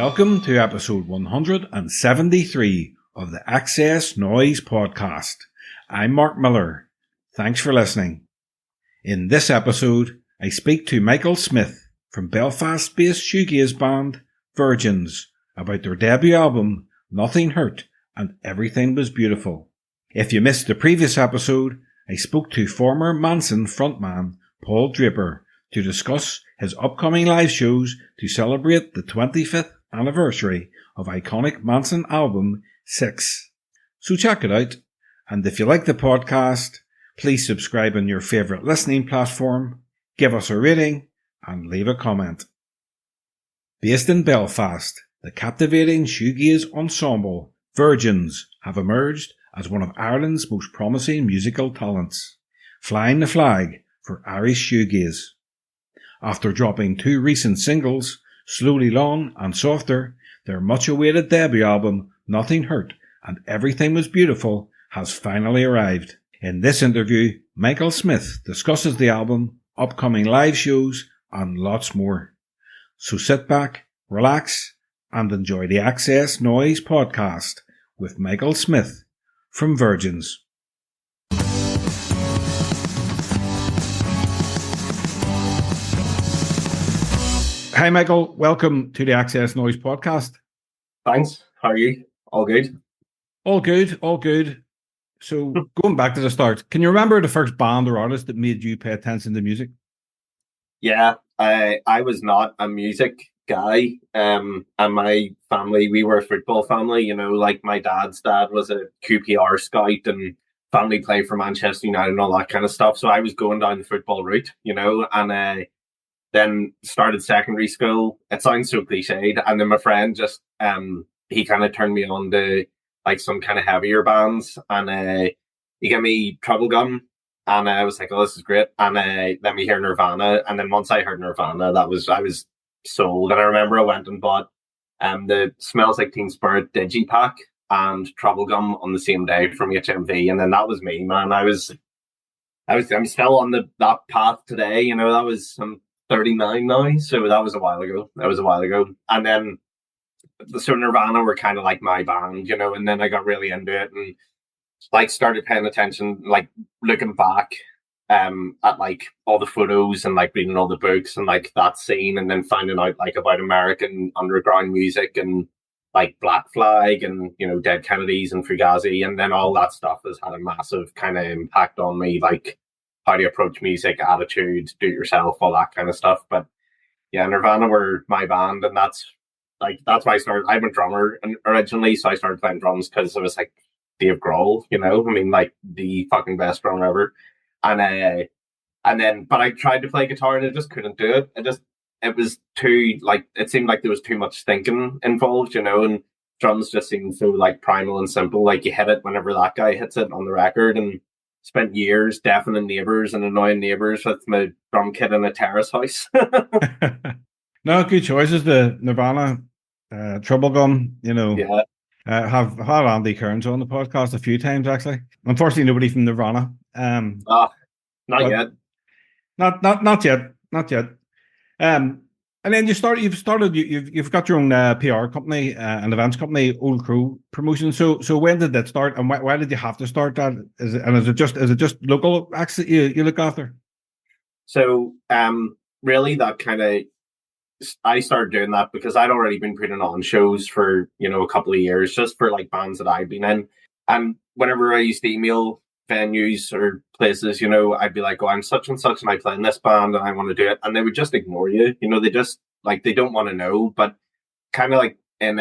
Welcome to episode 173 of the XS Noize Podcast. I'm Mark Millar. Thanks for listening. In this episode, I speak to Michael Smyth from Belfast-based shoegaze band Virgins about their debut album, Nothing Hurt and Everything Was Beautiful. If you missed the previous episode, I spoke to former Manson frontman Paul Draper to discuss his upcoming live shows to celebrate the 25th anniversary of iconic Manson album 6. So check it out, and if you like the podcast, please subscribe on your favourite listening platform, give us a rating, and leave a comment. Based in Belfast, the captivating shoegaze ensemble Virgins have emerged as one of Ireland's most promising musical talents, flying the flag for Irish shoegaze. After dropping 2 recent singles, Slowly Long and Softer, their much-awaited debut album, Nothing Hurt and Everything Was Beautiful, has finally arrived. In this interview, Michael Smyth discusses the album, upcoming live shows, and lots more. So sit back, relax, and enjoy the XS Noize Podcast with Michael Smyth from Virgins. Hi, Michael. Welcome to the XS Noize Podcast. Thanks. How are you? All good? All good. All good. So, going back to the start, can you remember the first band or artist that made you pay attention to music? Yeah, I was not a music guy. And my family, we were a football family. You know, like my dad's dad was a QPR scout and family played for Manchester United and all that kind of stuff. So I was going down the football route, you know, and then started secondary school. It sounds so cliched. And then my friend just, he kind of turned me on to like some kind of heavier bands. And he gave me Trouble Gum. And I was like, oh, this is great. And let me hear Nirvana. And then once I heard Nirvana, I was sold. And I remember I went and bought the Smells Like Teen Spirit Digipack and Trouble Gum on the same day from HMV. And then that was me, man. I'm still on that path today. You know, I'm 39 now, so that was a while ago. And then so Nirvana were kind of like my band, you know, and then I got really into it and like started paying attention, like looking back at like all the photos and like reading all the books and like that scene, and then finding out like about American underground music and like Black Flag and, you know, Dead Kennedys and Fugazi, and then all that stuff has had a massive kind of impact on me, like how to approach music, attitude, do it yourself, all that kind of stuff. But yeah, Nirvana were my band, and that's why I started. I'm a drummer originally, so I started playing drums because it was like Dave Grohl, you know, I mean, like the fucking best drummer ever. And then, but I tried to play guitar and I just couldn't do it. It was too, like, it seemed like there was too much thinking involved, you know, and drums just seemed so like primal and simple. Like you hit it whenever that guy hits it on the record, and spent years deafening neighbours and annoying neighbours with my drum kit in a terrace house. No, good choices. The Nirvana, Trouble Gum, you know. Yeah. Have had Andy Kearns on the podcast a few times, actually. Unfortunately, nobody from Nirvana. Not yet. Not yet. And then you've got your own PR company, an events company, Old Crow Promotions. So when did that start, and why did you have to start that? Is it just local acts that you look after? So really, that kind of, I started doing that because I'd already been putting on shows for, you know, a couple of years, just for like bands that I'd been in. And whenever I used to email venues or places, you know, I'd be like, oh, I'm such and such and I play in this band and I want to do it, and they would just ignore you, you know. They just like, they don't want to know. But kind of like in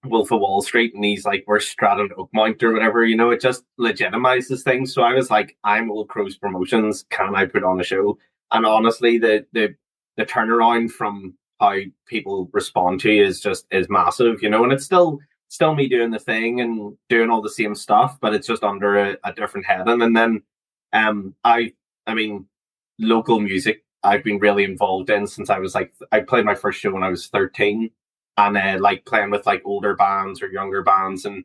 Wolf of Wall Street, and he's like, we're Stratton Oakmount or whatever, you know, it just legitimizes things. So I was like, I'm Old Crow's Promotions, can I put on a show? And honestly, the turnaround from how people respond to you is massive, you know. And it's still me doing the thing and doing all the same stuff, but it's just under a different heading. And then I mean, local music I've been really involved in since I was like, I played my first show when I was 13, and like playing with like older bands or younger bands, and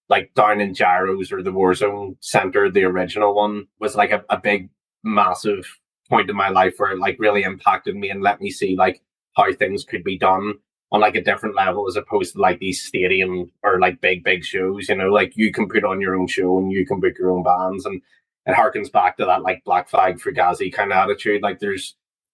like down in Gyros or the Warzone Centre, the original one, was like a big, massive point in my life where it like really impacted me and let me see like how things could be done on like a different level as opposed to like these stadium or like big shows, you know, like you can put on your own show and you can book your own bands, and it harkens back to that like Black Flag Fugazi kind of attitude. Like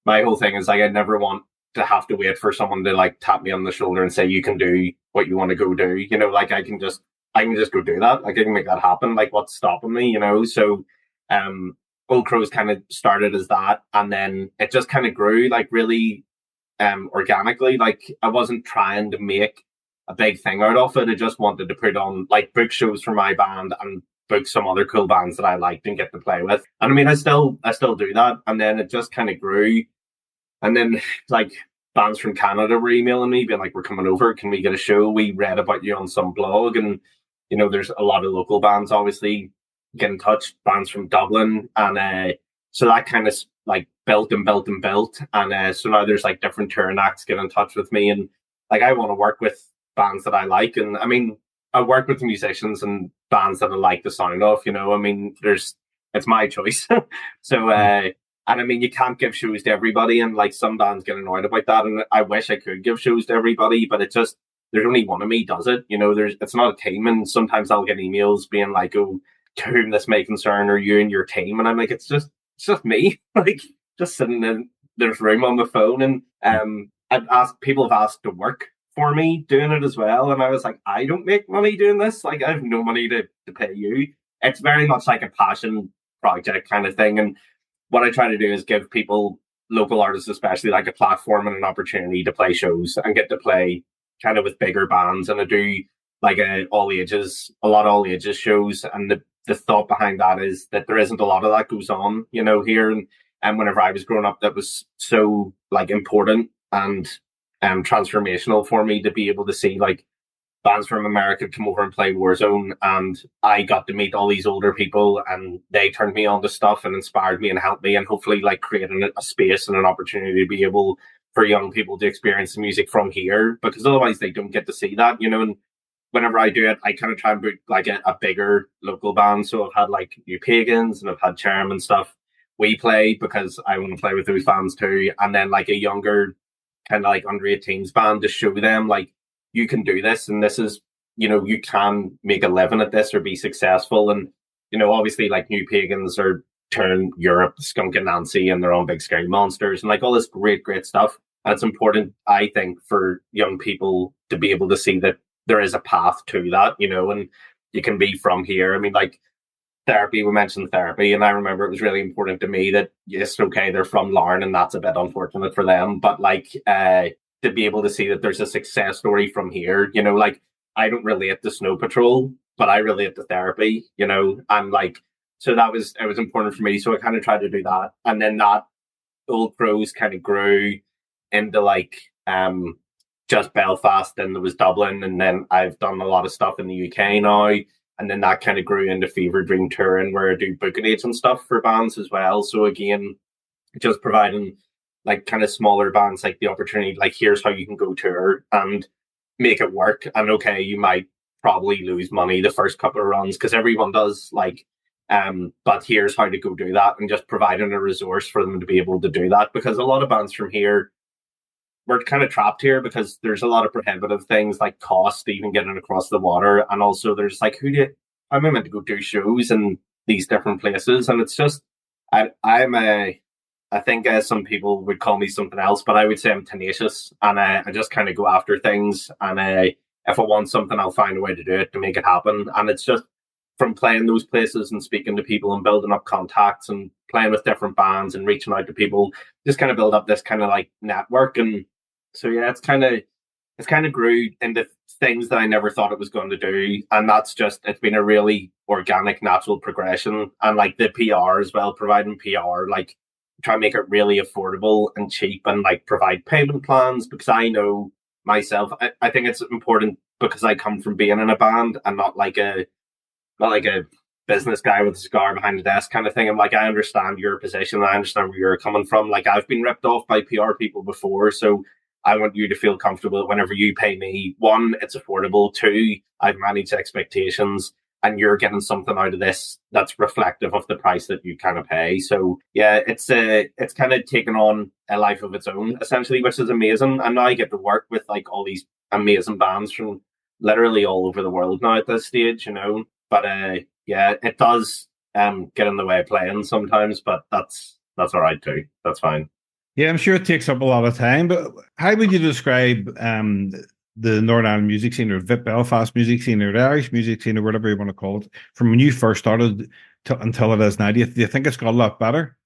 my whole thing is like, I never want to have to wait for someone to like tap me on the shoulder and say, you can do what you want to go do, you know, like I can just go do that. Like I can make that happen. Like what's stopping me, you know? So, Old Crows kind of started as that, and then it just kind of grew like really organically. Like I wasn't trying to make a big thing out of it. I just wanted to put on like book shows for my band and book some other cool bands that I liked and get to play with. And I mean, I still do that. And then it just kind of grew. And then like bands from Canada were emailing me being like, we're coming over, can we get a show? We read about you on some blog, and you know, there's a lot of local bands obviously get in touch, bands from Dublin, and so that kind of like built and so now there's like different touring acts get in touch with me, and like I want to work with bands that I like, and I mean I work with musicians and bands that I like the sound of, you know, I mean it's my choice. So and I mean you can't give shows to everybody, and like some bands get annoyed about that, and I wish I could give shows to everybody, but it just, there's only one of me does it, you know, it's not a team, and sometimes I'll get emails being like, oh, to whom this may concern, or you and your team, and I'm like, it's just me, like just sitting in this room on the phone, and people have asked to work for me doing it as well, and I was like, I don't make money doing this, like I have no money to pay you. It's very much like a passion project kind of thing, and what I try to do is give people, local artists especially, like a platform and an opportunity to play shows and get to play kind of with bigger bands, and I do like a lot of all ages shows, and the thought behind that is that there isn't a lot of that goes on, you know, here, and whenever I was growing up, that was so like important and transformational for me to be able to see like bands from America come over and play Warzone, and I got to meet all these older people, and they turned me on to stuff and inspired me and helped me, and hopefully like creating a space and an opportunity to be able for young people to experience the music from here, because otherwise they don't get to see that, you know. And whenever I do it, I kind of try and book like a bigger local band. So I've had like New Pagans and I've had Charm and stuff. We play because I want to play with those bands too. And then like a younger kind of like under 18s band to show them like, you can do this, and this is, you know, you can make a living at this or be successful. And, you know, obviously like New Pagans are touring Europe, Skunk and Nancy, and they're on Big Scary Monsters and like all this great stuff. And it's important, I think, for young people to be able to see that there is a path to that, you know, and you can be from here. I mean, like Therapy, we mentioned Therapy, and I remember it was really important to me that, yes, okay, they're from Larne, and that's a bit unfortunate for them, but like to be able to see that there's a success story from here, you know, like I don't relate to Snow Patrol, but I relate to Therapy, you know, and like, so it was important for me. So I kind of tried to do that. And then that Old Crows kind of grew into like just Belfast, and there was Dublin, and then I've done a lot of stuff in the UK now, and then that kind of grew into Fever Dream touring, where I do booking aids and stuff for bands as well. So again, just providing like kind of smaller bands like the opportunity, like here's how you can go tour and make it work. And okay, you might probably lose money the first couple of runs because everyone does, like, but here's how to go do that, and just providing a resource for them to be able to do that, because a lot of bands from here, we're kind of trapped here because there's a lot of prohibitive things like cost even getting across the water, and also there's like, I'm meant to go do shows in these different places, and it's just I think some people would call me something else, but I would say I'm tenacious, and I just kind of go after things, and if I want something, I'll find a way to do it to make it happen. And it's just from playing those places and speaking to people and building up contacts and playing with different bands and reaching out to people, just kind of build up this kind of like network. And so yeah, it's kind of grew into things that I never thought it was going to do, and it's been a really organic, natural progression. And like the PR as well, providing PR, like try and make it really affordable and cheap, and like provide payment plans, because I know myself, I think it's important because I come from being in a band and not like a business guy with a cigar behind the desk kind of thing. I'm like, I understand your position, I understand where you're coming from. Like, I've been ripped off by PR people before, so I want you to feel comfortable whenever you pay me. One, it's affordable. Two, I've managed expectations. and you're getting something out of this that's reflective of the price that you kind of pay. So yeah, it's kind of taken on a life of its own essentially, which is amazing. And now I get to work with like all these amazing bands from literally all over the world now at this stage, you know. But yeah, it does get in the way of playing sometimes, but that's all right too. That's fine. Yeah, I'm sure it takes up a lot of time, but how would you describe the Northern Ireland music scene, or the Belfast music scene, or the Irish music scene, or whatever you want to call it, from when you first started until it is now? Do you think it's got a lot better?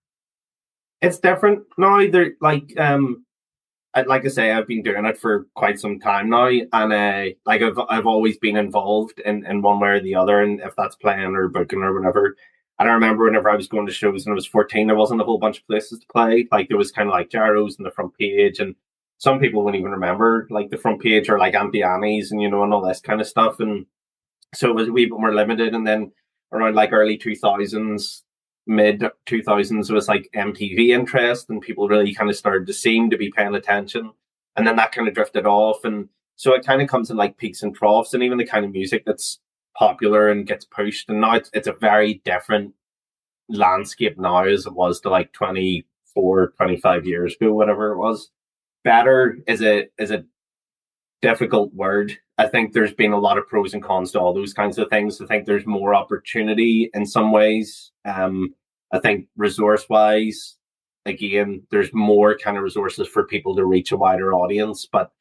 It's different now. They're like I say, I've been doing it for quite some time now, and like I've always been involved in one way or the other, and if that's playing or booking or whatever. And I remember whenever I was going to shows when I was 14, there wasn't a whole bunch of places to play. Like there was kind of like Jarrows and the Front Page, and some people wouldn't even remember like the Front Page or like Auntie Annie's and and all this kind of stuff. And so it was a wee bit more limited. And then around like early 2000s, mid 2000s, was like MTV interest, and people really kind of started to seem to be paying attention. And then that kind of drifted off. And so it kind of comes in like peaks and troughs, and even the kind of music that's popular and gets pushed. And now it's a very different landscape now as it was to like 24, 25 years ago, whatever it was. Better is a difficult word. I think there's been a lot of pros and cons to all those kinds of things. I think there's more opportunity in some ways. I think resource wise, again, there's more kind of resources for people to reach a wider audience, but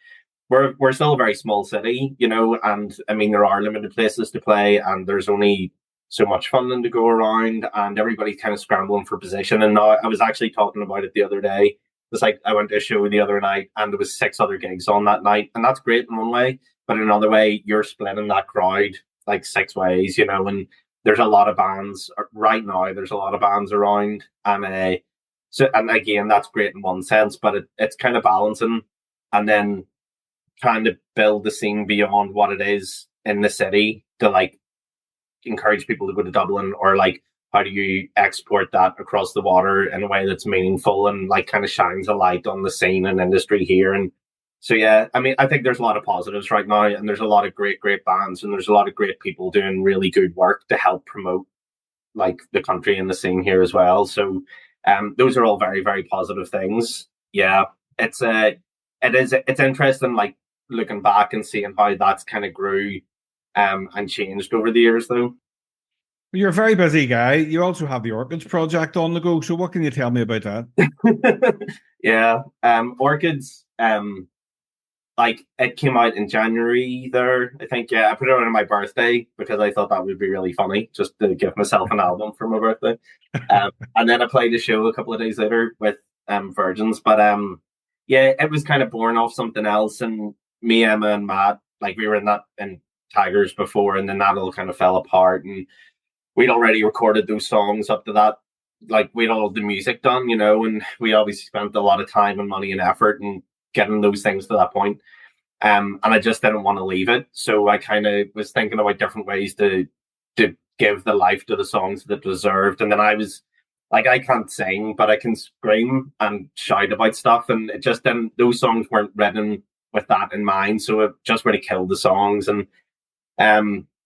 we're still a very small city, and I mean, there are limited places to play, and there's only so much funding to go around, and everybody's kind of scrambling for position. And now I was actually talking about it the other day. It's like I went to a show the other night, and there was 6 other gigs on that night, and that's great in one way, but in another way, you're splitting that crowd like 6 ways, and there's a lot of bands right now. There's a lot of bands around, and and again, that's great in one sense, but it's kind of balancing, and then trying to build the scene beyond what it is in the city to like encourage people to go to Dublin, or like how do you export that across the water in a way that's meaningful and like kind of shines a light on the scene and industry here. And so yeah, I mean, I think there's a lot of positives right now, and there's a lot of great bands, and there's a lot of great people doing really good work to help promote like the country and the scene here as well. So those are all very, very positive things. Yeah, it's interesting like looking back and seeing how that's kind of grew and changed over the years though. You're a very busy guy. You also have the Orchids project on the go. So what can you tell me about that? Yeah. Orchids, like it came out in January there, I think. Yeah, I put it on my birthday because I thought that would be really funny, just to give myself an album for my birthday. And then I played a show a couple of days later with Virgins. But yeah, it was kind of born off something else. And me, Emma, and Matt, like we were in Tigers before, and then that all kind of fell apart. And we'd already recorded those songs up to that. Like we'd all the music done, and we obviously spent a lot of time and money and effort and getting those things to that point. And I just didn't want to leave it. So I kind of was thinking about different ways to give the life to the songs that deserved. And then I was like, I can't sing, but I can scream and shout about stuff. And it just didn't, those songs weren't written with that in mind. So it just really killed the songs. And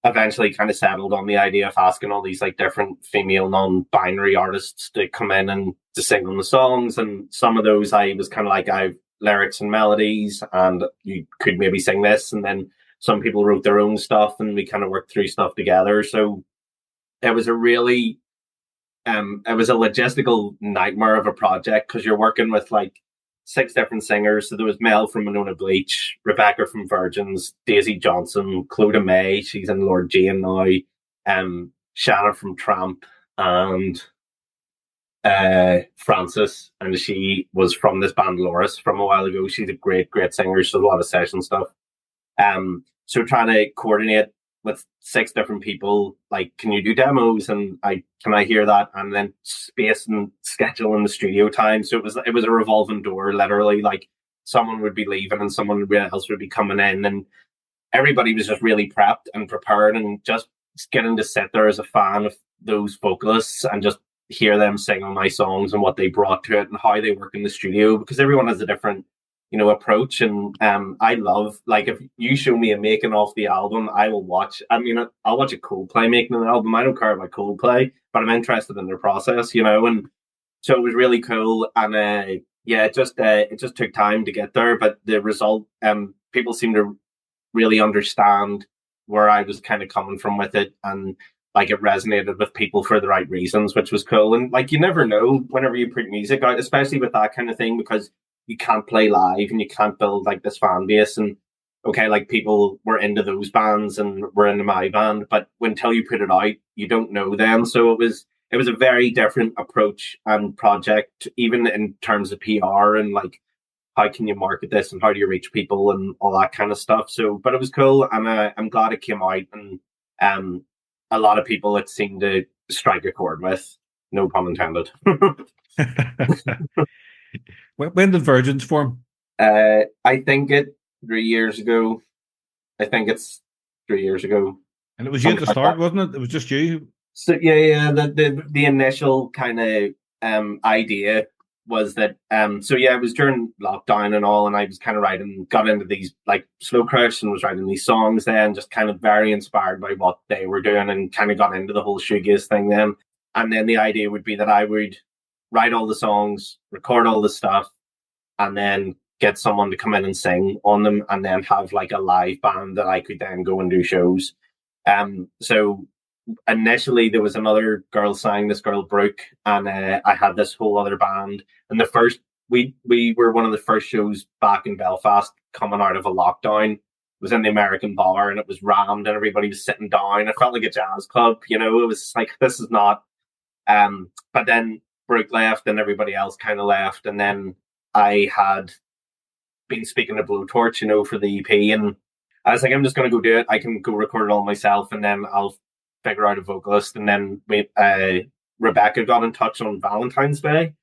eventually kind of settled on the idea of asking all these like different female non-binary artists to come in and to sing on the songs. And some of those I was kind of like, I've lyrics and melodies, and you could maybe sing this. And then some people wrote their own stuff, and we kind of worked through stuff together. So it was a really it was a logistical nightmare of a project, because you're working with like 6 different singers. So there was Mel from Monona Bleach, Rebecca from Virgins, Daisy Johnson, Clodagh May, she's in Lord Jane now, Shanna from Tramp, and Frances, and she was from this band Loris from a while ago. She's a great singer. She does a lot of session stuff. So trying to coordinate with 6 different people, like, can you do demos, and can I hear that, and then space and schedule in the studio time. So it was a revolving door, literally. Like someone would be leaving and someone else would be coming in, and everybody was just really prepped and prepared, and just getting to sit there as a fan of those vocalists and just hear them sing on my songs and what they brought to it and how they work in the studio, because everyone has a different approach. And I love, like, if you show me a making of the album, I will watch. I mean, I'll watch a Coldplay making an album. I don't care about Coldplay, but I'm interested in their process, and so it was really cool. And it just took time to get there, but the result, people seem to really understand where I was kind of coming from with it, and like it resonated with people for the right reasons, which was cool. And like, you never know whenever you put music out, especially with that kind of thing, because you can't play live and you can't build like this fan base. And okay, like people were into those bands and were into my band, but until you put it out, you don't know them. So it was a very different approach and project, even in terms of PR and like, how can you market this and how do you reach people and all that kind of stuff. So, but it was cool, and I'm glad it came out, and a lot of people it seemed to strike a chord with. No pun intended. When did Virgins form? I think 3 years ago. I think it's 3 years ago. And it was you at the start, wasn't it? It was just you. So yeah. The initial kind of idea was that it was during lockdown and all, and I was kind of got into these like Slow Crush and was writing these songs then, just kind of very inspired by what they were doing, and kind of got into the whole shoegaze thing then. And then the idea would be that I would write all the songs, record all the stuff, and then get someone to come in and sing on them, and then have like a live band that I could then go and do shows. So initially there was another girl sang, this girl Brooke, and I had this whole other band. And the first we were one of the first shows back in Belfast coming out of a lockdown. It was in the American Bar, and it was rammed, and everybody was sitting down. It felt like a jazz club, it was like, this is not but then Brooke left and everybody else kind of left, and then I had been speaking to Blowtorch, for the EP, and I was like, I'm just going to go do it. I can go record it all myself, and then I'll figure out a vocalist. And then Rebecca got in touch on Valentine's Day,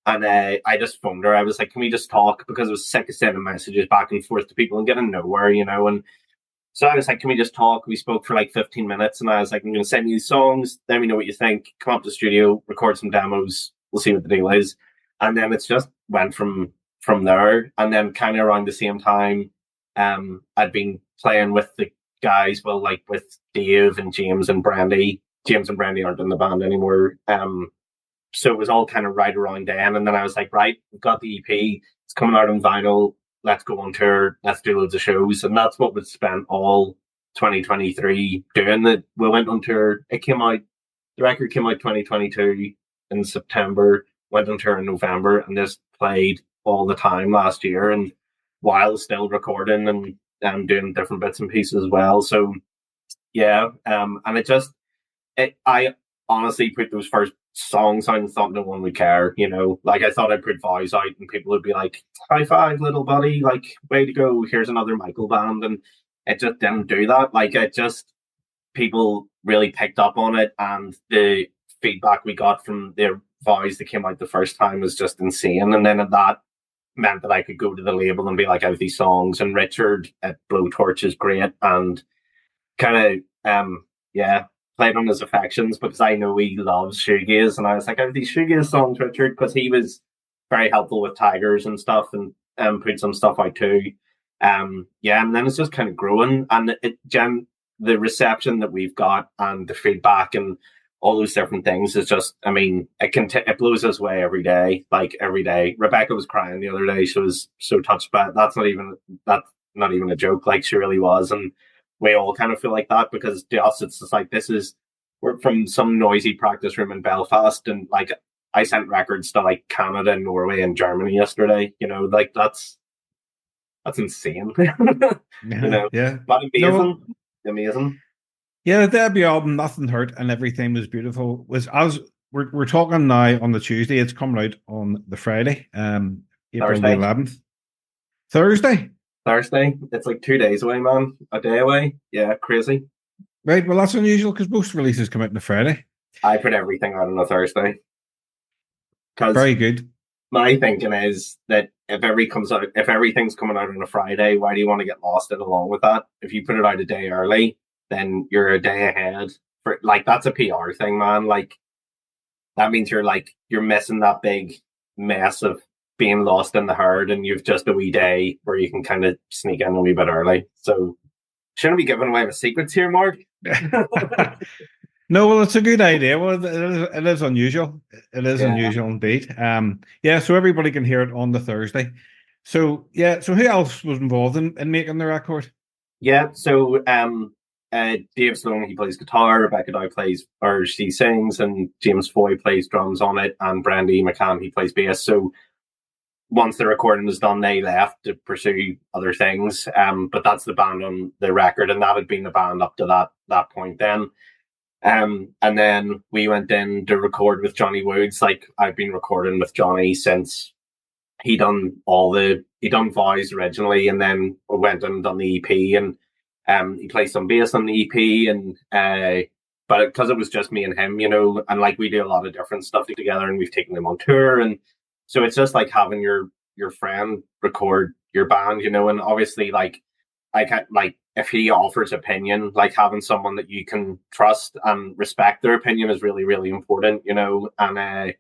and I just phoned her. I was like, can we just talk? Because I was sick of sending messages back and forth to people and getting nowhere, and so I was like, can we just talk? We spoke for like 15 minutes, and I was like, I'm going to send you these songs, let me know what you think, come up to the studio, record some demos, we'll see what the deal is. And then it's just went from there. And then kind of around the same time, I'd been playing with the guys, well, like with Dave and James and Brandy. James and Brandy aren't in the band anymore. So it was all kind of right around then. And then I was like, right, we've got the EP, it's coming out on vinyl, let's go on tour, let's do loads of shows. And that's what we spent all 2023 doing. That we went on tour. The record came out 2022 in September, went on tour in November, and just played all the time last year, and while still recording and doing different bits and pieces as well. So yeah, and I honestly put those first songs out and thought no one would care, like I thought I'd put Vows out and people would be like, high five little buddy, like way to go, here's another Michael band. And it just didn't do that. Like people really picked up on it, and the feedback we got from the Vows that came out the first time was just insane. And then that meant that I could go to the label and be like, I have these songs, and Richard at Blowtorch is great, and kind of played on his affections, because I know he loves shoegaze, and I was like, I have these shoegaze songs, Richard, because he was very helpful with Tigers and stuff, and put some stuff out too. And then it's just kind of growing, and the reception that we've got and the feedback and all those different things is just, I mean, it blows us away every day. Like every day, Rebecca was crying the other day. She was so touched by it. That's not even a joke. Like, she really was, and we all kind of feel like that, because to us it's just like, we're from some noisy practice room in Belfast, and like I sent records to like Canada and Norway and Germany yesterday. Like that's insane. Yeah, but amazing. Yeah, the debut album, Nothing Hurt and Everything Was Beautiful, was, as we're talking now on the Tuesday, it's coming out on the Friday, April Thursday. the 11th. Thursday? It's like 2 days away, man. A day away. Yeah, crazy. Right, well, that's unusual, because most releases come out on a Friday. I put everything out on a Thursday. Very good. My thinking is that if everything's coming out on a Friday, why do you want to get lost in along with that? If you put it out a day early, then you're a day ahead. That's a PR thing, man. Like, that means you're missing that big mess of being lost in the herd and you've just a wee day where you can kind of sneak in a wee bit early. So shouldn't be giving away the secrets here, Mark. No, well, it's a good idea. Well, it is unusual. It is unusual indeed. So everybody can hear it on the Thursday. So so who else was involved in making the record? Yeah, so Dave Sloan, he plays guitar, Rebecca Dow she sings, and James Foy plays drums on it, and Brandy McCann, he plays bass. So once the recording was done, they left to pursue other things. But that's the band on the record, and that had been the band up to that point then. And then we went in to record with Johnny Woods. Like, I've been recording with Johnny since he done Vows originally, and then we went and done the EP, and he plays some bass on the EP, and but because it was just me and him, and like we do a lot of different stuff together, and we've taken him on tour, and so it's just like having your friend record your band, and obviously like I can't, like, if he offers opinion, like having someone that you can trust and respect their opinion is really, really important, and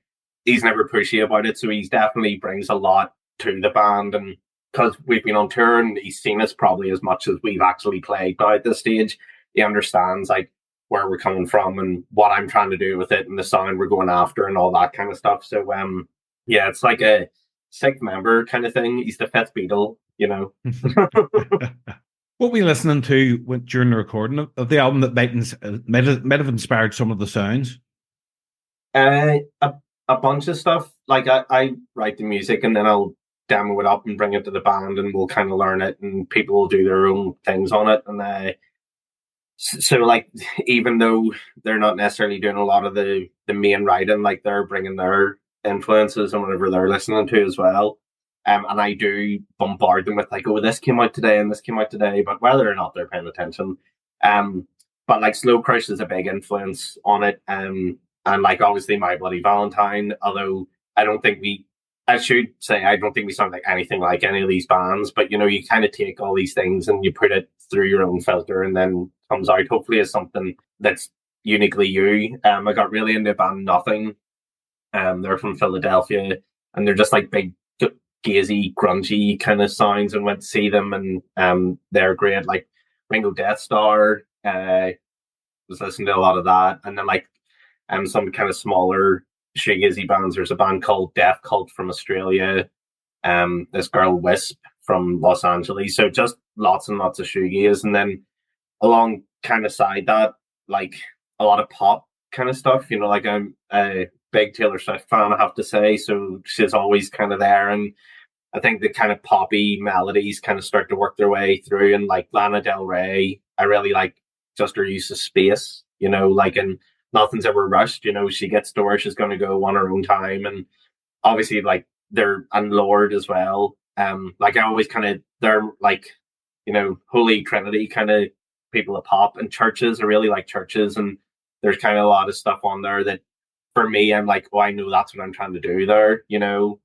he's never pushy about it. So he's definitely brings a lot to the band, and because we've been on tour and he's seen us probably as much as we've actually played now at this stage, he understands like where we're coming from and what I'm trying to do with it and the sound we're going after and all that kind of stuff. So it's like a sixth member kind of thing. He's the fifth Beatle, What were you listening to during the recording of the album that might have inspired some of the sounds? A bunch of stuff. Like I write the music and then I'll demo it up and bring it to the band, and we'll kind of learn it, and people will do their own things on it. And so like, even though they're not necessarily doing a lot of the main writing, like they're bringing their influences and whatever they're listening to as well. And I do bombard them with like, oh, this came out today and this came out today, but whether or not they're paying attention. But like Slow Crush is a big influence on it. And like obviously My Bloody Valentine, although I don't think we sound like anything like any of these bands, but you kind of take all these things and you put it through your own filter and then comes out hopefully as something that's uniquely you. I got really into a band Nothing. They're from Philadelphia and they're just like big gazy, grungy kind of sounds, and went to see them, and they're great. Like Ringo Death Star, was listening to a lot of that, and then like some kind of smaller shoegazy bands. There's a band called Death Cult from Australia, this girl Wisp from Los Angeles. So just lots and lots of shoegaze, and then along kind of side that, like a lot of pop kind of stuff. Like I'm a big Taylor Swift fan, I have to say, so she's always kind of there, and I think the kind of poppy melodies kind of start to work their way through. And like Lana Del Rey, I really like just her use of space, like, and nothing's ever rushed. She gets to where she's going to go on her own time, and obviously like and Lord as well. Like I always they're like, Holy Trinity kind of people of pop, and Churches. I really like Churches, and there's kind of a lot of stuff on there that for me, I'm like, oh, I know that's what I'm trying to do there,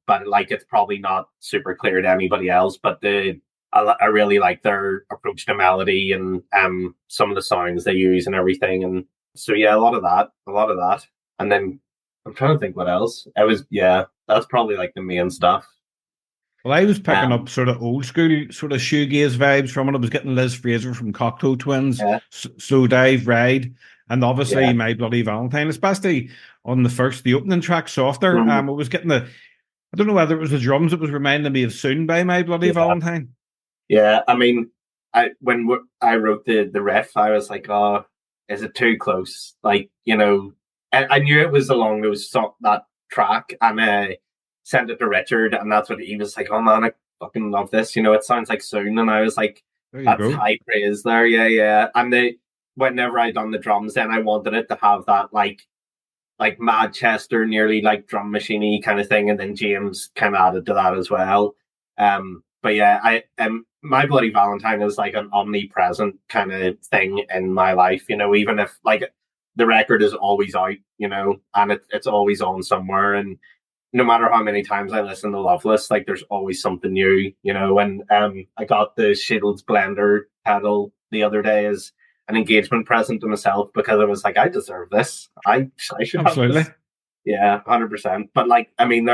but like it's probably not super clear to anybody else. But I really like their approach to melody and some of the sounds they use and everything. And so a lot of that. And then I'm trying to think what else. That's probably like the main stuff. Well, I was picking up sort of old school sort of shoegaze vibes from it. I was getting Liz Fraser from Cocteau Twins, Slow Dive, Ride, and obviously My Bloody Valentine, especially on the opening track, Softer. I was getting I don't know whether it was the drums that was reminding me of Soon by My Bloody Valentine. Yeah, I mean, when I wrote the riff, I was like, oh, is it too close? Like, I knew it was along that track, and I sent it to Richard, and that's what he was like, oh man, I fucking love this. It sounds like Soon, and I was like, that's high praise there, yeah. And whenever I done the drums, then I wanted it to have that like Manchester, nearly like drum machiney kind of thing, and then James kind of added to that as well. But yeah, My Bloody Valentine is like an omnipresent kind of thing in my life. Even if like the record is always out, and it's always on somewhere, and no matter how many times I listen to Loveless, like there's always something new, And I got the Shields Blender pedal the other day as an engagement present to myself, because I was like, I deserve this. I should have this. Yeah, 100%. But like, I mean,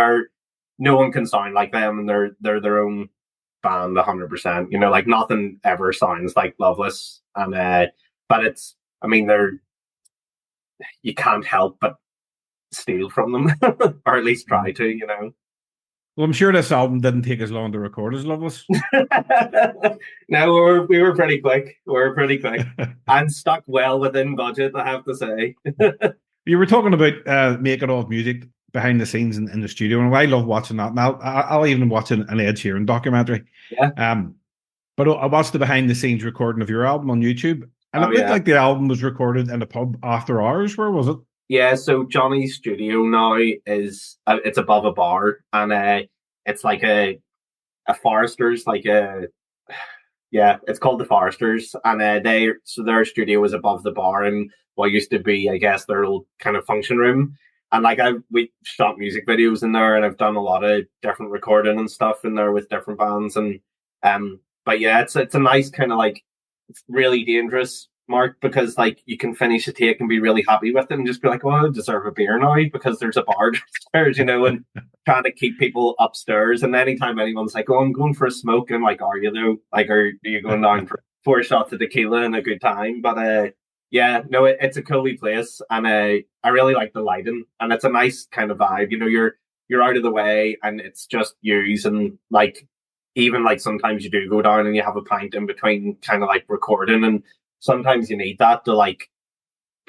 no one can sound like them, and they're their own band 100%. You know, like nothing ever sounds like Loveless, and but it's, I mean, you can't help but steal from them, or at least try to, you know. Well, I'm sure this album didn't take as long to record as Loveless. No, we were pretty quick. We were pretty quick and stuck well within budget, I have to say. You were talking about making all music behind the scenes in the studio, and I love watching that. And I'll even watch an Ed Sheeran documentary. Yeah. But I watched the behind the scenes recording of your album on YouTube, and it looked like the album was recorded in a pub after hours. Where was it? Yeah, so Johnny's studio now is it's above a bar, and it's like a Foresters, like it's called the Foresters, and their studio is above the bar in what used to be, I guess, their old kind of function room. And like we shot music videos in there, and I've done a lot of different recording and stuff in there with different bands, and but yeah, it's a nice kind of like, it's really dangerous, Mark, because like you can finish a take and be really happy with it and just be like, well, I deserve a beer now because there's a bar downstairs, you know, and trying to keep people upstairs. And anytime anyone's like, oh, I'm going for a smoke, and I'm like, are you though? Like, are you going down for 4 shots of tequila and a good time? But yeah, no, it's a cool place, and I really like the lighting, and it's a nice kind of vibe. You know, you're out of the way, and it's just yous, and like even like sometimes you do go down and you have a pint in between, kind of like recording, and sometimes you need that to like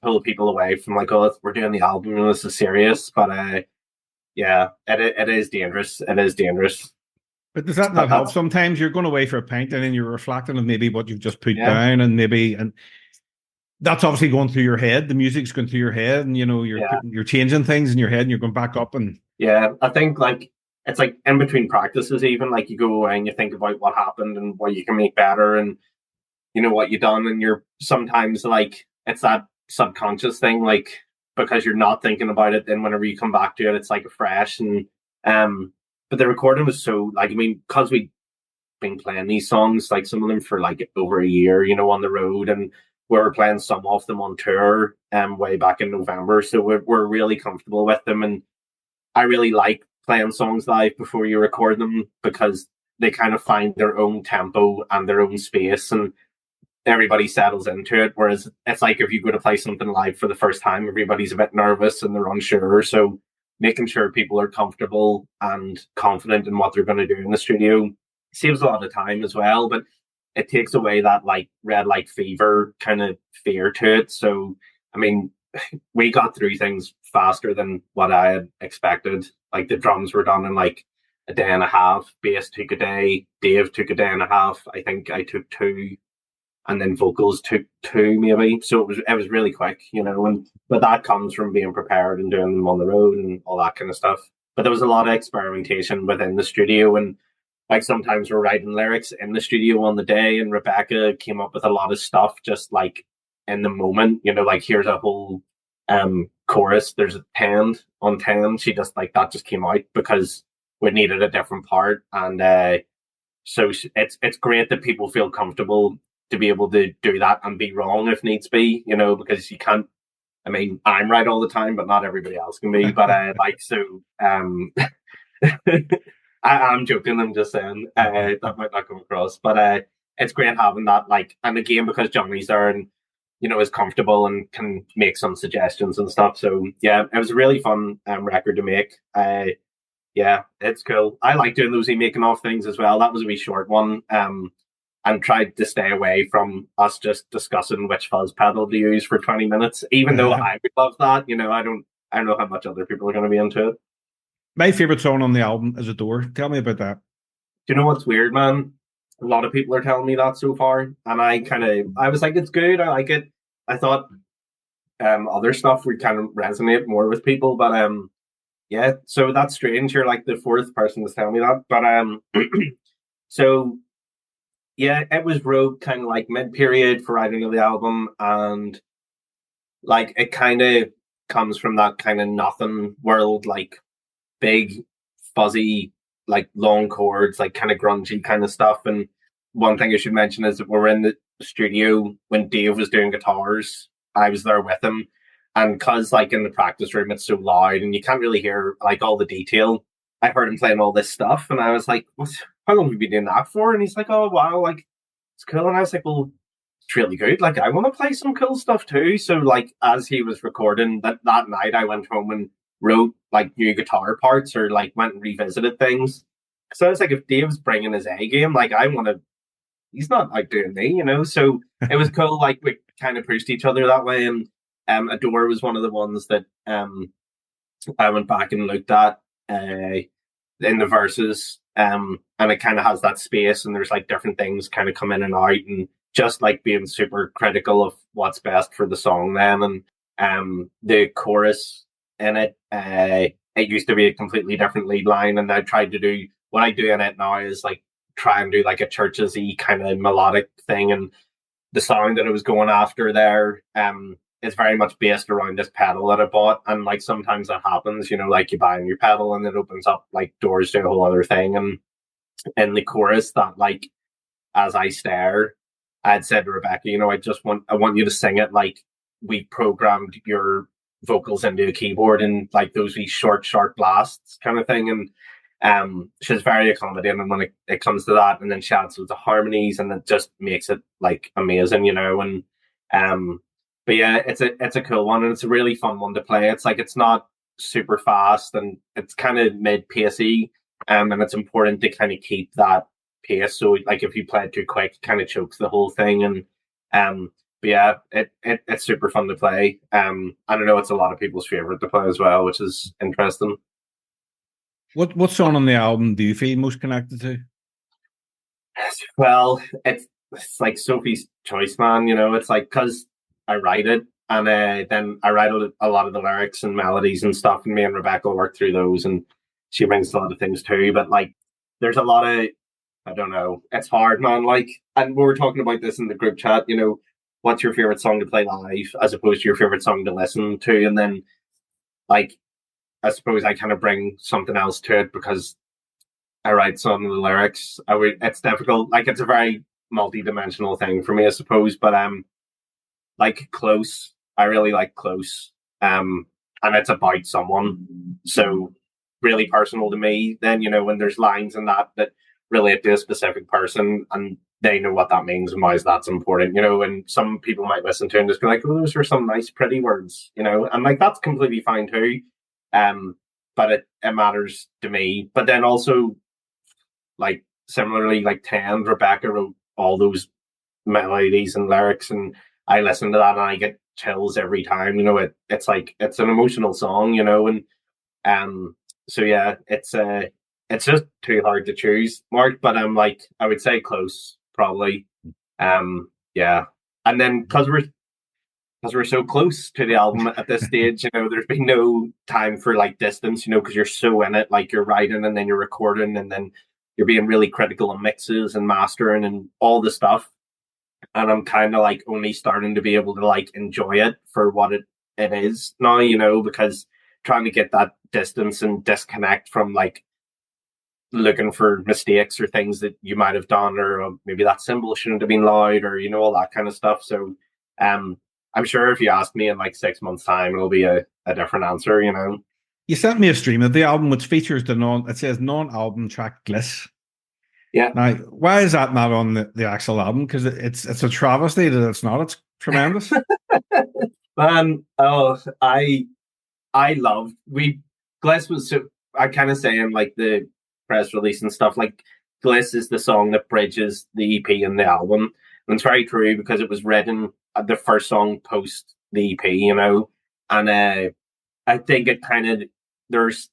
pull people away from like, oh, we're doing the album and this is serious. But yeah, it is dangerous. It is dangerous. But does that not help? Sometimes you're going away for a pint and then you're reflecting on maybe what you've just put down, and that's obviously going through your head. The music's going through your head, and you know you're changing things in your head, and you're going back up. And yeah, I think like it's like in between practices, even like you go away and you think about what happened and what you can make better, and you know what you've done, and you're sometimes like, it's that subconscious thing, like because you're not thinking about it, then whenever you come back to it, it's like a fresh. And but the recording was so, like, I mean, because we've been playing these songs, like some of them for like over a year, you know, on the road, and we were playing some of them on tour way back in November, so we're really comfortable with them. And I really like playing songs live before you record them, because they kind of find their own tempo and their own space, and everybody settles into it. Whereas it's like if you go to play something live for the first time, everybody's a bit nervous and they're unsure. So making sure people are comfortable and confident in what they're going to do in the studio saves a lot of time as well, but it takes away that like red light fever kind of fear to it. So, I mean, we got through things faster than what I had expected. Like the drums were done in like a day and a half, bass took a day, Dave took a day and a half, I think I took 2, and then vocals took 2 maybe. So it was really quick, you know. And but that comes from being prepared and doing them on the road and all that kind of stuff. But there was a lot of experimentation within the studio, and like sometimes we're writing lyrics in the studio on the day, and Rebecca came up with a lot of stuff just like in the moment, you know, like here's a whole chorus, there's a 10 on 10. She just like that just came out because we needed a different part. And so it's great that people feel comfortable to be able to do that and be wrong if needs be, you know, because you can't, I mean, I'm right all the time, but not everybody else can be. But I'm joking, I'm just saying that might not come across. But it's great having that, like, and again, because Johnny's there and, you know, is comfortable and can make some suggestions and stuff. So yeah, it was a really fun record to make. Yeah, it's cool. I like doing those making off things as well. That was a wee short one. And tried to stay away from us just discussing which fuzz pedal to use for 20 minutes, even though I would love that. You know, I don't know how much other people are going to be into it. My favorite song on the album is Adore. Tell me about that. Do you know what's weird, man? A lot of people are telling me that so far, and I was like, it's good, I like it. I thought other stuff would kind of resonate more with people, but yeah, so that's strange. You're like the 4th person to tell me that. But so yeah, it was wrote kind of like mid-period for writing of the album, and like it kind of comes from that kind of nothing world, like big, fuzzy, like long chords, like kind of grungy kind of stuff. And one thing I should mention is that we were in the studio when Dave was doing guitars. I was there with him, and because like in the practice room it's so loud and you can't really hear like all the detail, I heard him playing all this stuff, and I was like, how long have you been doing that for? And he's like, oh, wow, like, it's cool. And I was like, well, it's really good. Like, I want to play some cool stuff too. So, like, as he was recording that night, I went home and wrote, like, new guitar parts or, like, went and revisited things. So I was like, if Dave's bringing his A game, like, I want to, he's not outdoing me, you know? So it was cool. Like, we kind of pushed each other that way. And Adore was one of the ones that I went back and looked at in the verses. And it kind of has that space, and there's like different things kind of come in and out, and just like being super critical of what's best for the song then. And the chorus in it, it used to be a completely different lead line, and I tried to do what I do in it now is like try and do like a churches-y kind of melodic thing, and the sound that I was going after there is very much based around this pedal that I bought. And like sometimes that happens, you know, like you buy a new pedal and it opens up like doors to a whole other thing. And in the chorus, that like as I stare, I had said to Rebecca, you know, I want you to sing it like we programmed your vocals into a keyboard and like those wee short, sharp blasts kind of thing. And she's very accommodating when it comes to that. And then she adds loads of harmonies, and it just makes it like amazing, you know. And but yeah, it's a cool one, and it's a really fun one to play. It's like it's not super fast, and it's kind of mid pacey, and it's important to kind of keep that pace. So like if you play it too quick, it kind of chokes the whole thing. And but yeah, it's super fun to play. I don't know, it's a lot of people's favorite to play as well, which is interesting. What song on the album do you feel most connected to? Well, it's like Sophie's Choice, man. You know, it's like because I write it, and then I write a lot of the lyrics and melodies and stuff, and me and Rebecca work through those, and she brings a lot of things too. But like, there's a lot of, I don't know, it's hard, man. Like, and we were talking about this in the group chat, you know, what's your favorite song to play live as opposed to your favorite song to listen to? And then, like, I suppose I kind of bring something else to it because I write some of the lyrics. It's difficult. Like, it's a very multi-dimensional thing for me, I suppose. But like Close, I really like Close. And it's about someone, so really personal to me. Then, you know, when there's lines in that relate to a specific person, and they know what that means and why that's important, you know. And some people might listen to it and just be like, oh, those are some nice pretty words, you know, and like that's completely fine too. But it matters to me. But then also, like similarly, like Tend, Rebecca wrote all those melodies and lyrics, and I listen to that and I get chills every time. You know, it's like it's an emotional song, you know. And so yeah, it's just too hard to choose, Mark. But I'm like, I would say Close probably. Yeah, and then because we're so close to the album at this stage, you know, there's been no time for like distance, you know, because you're so in it, like you're writing and then you're recording and then you're being really critical of mixes and mastering and all the stuff. And I'm kind of like only starting to be able to like enjoy it for what it is now, you know, because trying to get that distance and disconnect from like looking for mistakes or things that you might have done, or maybe that symbol shouldn't have been loud, or, you know, all that kind of stuff. So, I'm sure if you ask me in like 6 months' time, it'll be a different answer, you know. You sent me a stream of the album which features it says non-album track Gliss. Yeah. Now, why is that not on the actual album? Because it's a travesty that it's not. It's tremendous. Man, I loved Gliss was so, I kind of say in like the press release and stuff, like Gliss is the song that bridges the EP and the album. And it's very true because it was written the first song post the EP, you know. And I think it kind of, there's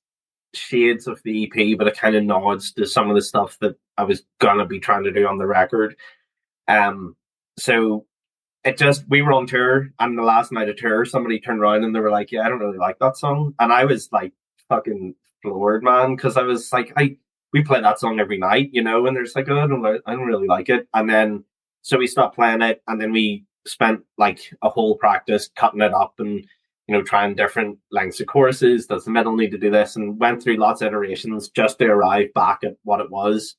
shades of the EP, but it kind of nods to some of the stuff that I was gonna be trying to do on the record. So we were on tour, and the last night of tour, somebody turned around and they were like, "Yeah, I don't really like that song," and I was like, fucking floored, man, because I was like, we play that song every night, you know, and there's like, oh, I don't really like it, and then so we stopped playing it, and then we spent like a whole practice cutting it up and, you know, trying different lengths of choruses. Does the middle need to do this? And went through lots of iterations just to arrive back at what it was.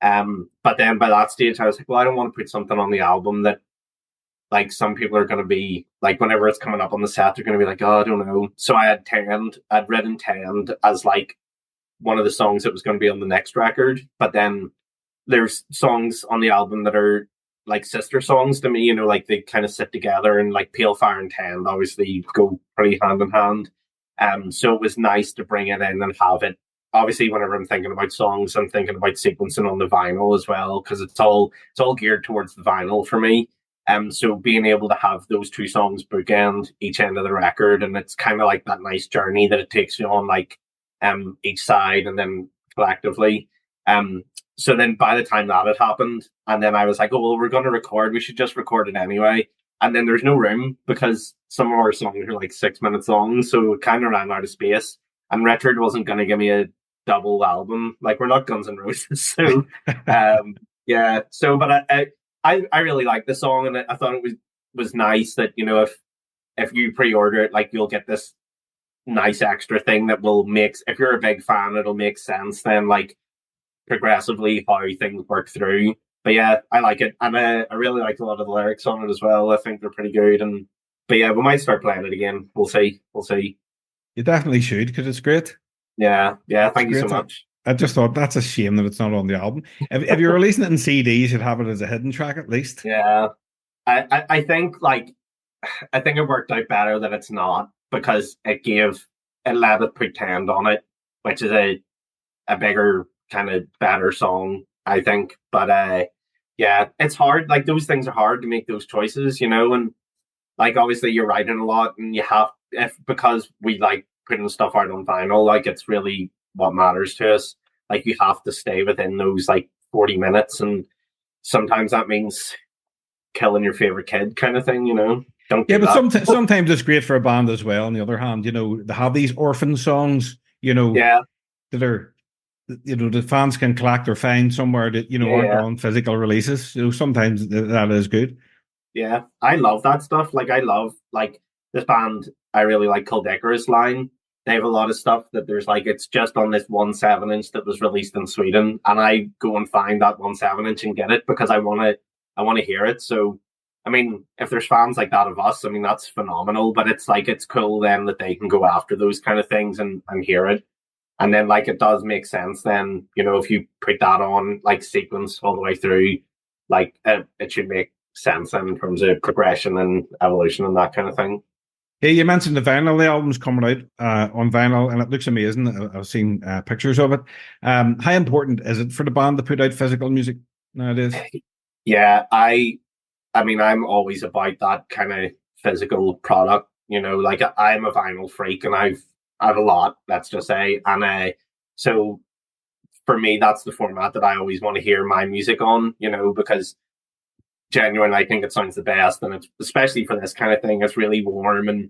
But then by that stage, I was like, well, I don't want to put something on the album that like some people are going to be like, whenever it's coming up on the set, they're going to be like, oh, I don't know. So I'd written Tend as like one of the songs that was going to be on the next record. But then there's songs on the album that are like sister songs to me, you know, like they kind of sit together, and like Pale Fire and Tend obviously go pretty hand in hand. So it was nice to bring it in and have it. Obviously, whenever I'm thinking about songs, I'm thinking about sequencing on the vinyl as well, because it's all geared towards the vinyl for me. So being able to have those two songs bookend each end of the record, and it's kind of like that nice journey that it takes you on, like each side and then collectively. So then by the time that had happened, and then I was like, oh, well, we're going to record. We should just record it anyway. And then there's no room because some of our songs are like 6 minutes long. So it kind of ran out of space. And Richard wasn't going to give me a double album. Like, we're not Guns N' Roses. So, yeah. So, but I really like the song, and I thought it was nice that, you know, if you pre-order it, like, you'll get this nice extra thing that will make, if you're a big fan, it'll make sense then, like, progressively how things work through. But yeah, I like it, and I really like a lot of the lyrics on it as well. I think they're pretty good, but yeah, we might start playing it again. We'll see. You definitely should, because it's great. Yeah. Thank you so much. I just thought that's a shame that it's not on the album. If you're releasing it in CD, you should have it as a hidden track at least. Yeah, I think it worked out better that it's not, because it let it pretend on it, which is a bigger, kind of better song, I think. But yeah, it's hard. Like, those things are hard to make those choices, you know. And like, obviously you're writing a lot, and you have, because we like putting stuff out on vinyl, like, it's really what matters to us. Like, you have to stay within those like 40 minutes, and sometimes that means killing your favorite kid, kind of thing, you know. Sometimes it's great for a band as well. On the other hand, you know, they have these orphan songs, you know, that are, you know, the fans can collect or find somewhere that, you know, aren't on physical releases. So sometimes that is good. Yeah, I love that stuff. Like, I love, like, this band I really like called Icarus Line. They have a lot of stuff that there's like, it's just on this 1 7-inch that was released in Sweden, and I go and find that 1 7-inch and get it because I want to hear it. So, I mean, if there's fans like that of us, I mean, that's phenomenal. But it's like, it's cool then that they can go after those kind of things and hear it. And then, like, it does make sense then, you know, if you put that on, like, sequence all the way through, like, it should make sense then in terms of progression and evolution and that kind of thing. Yeah, you mentioned the vinyl. The album's coming out on vinyl, and it looks amazing. I've seen pictures of it. How important is it for the band to put out physical music nowadays? Yeah, I mean, I'm always about that kind of physical product, you know. Like, I'm a vinyl freak, and I have a lot, let's just say. And so for me, that's the format that I always want to hear my music on, you know, because genuinely, I think it sounds the best, and it's, especially for this kind of thing, it's really warm and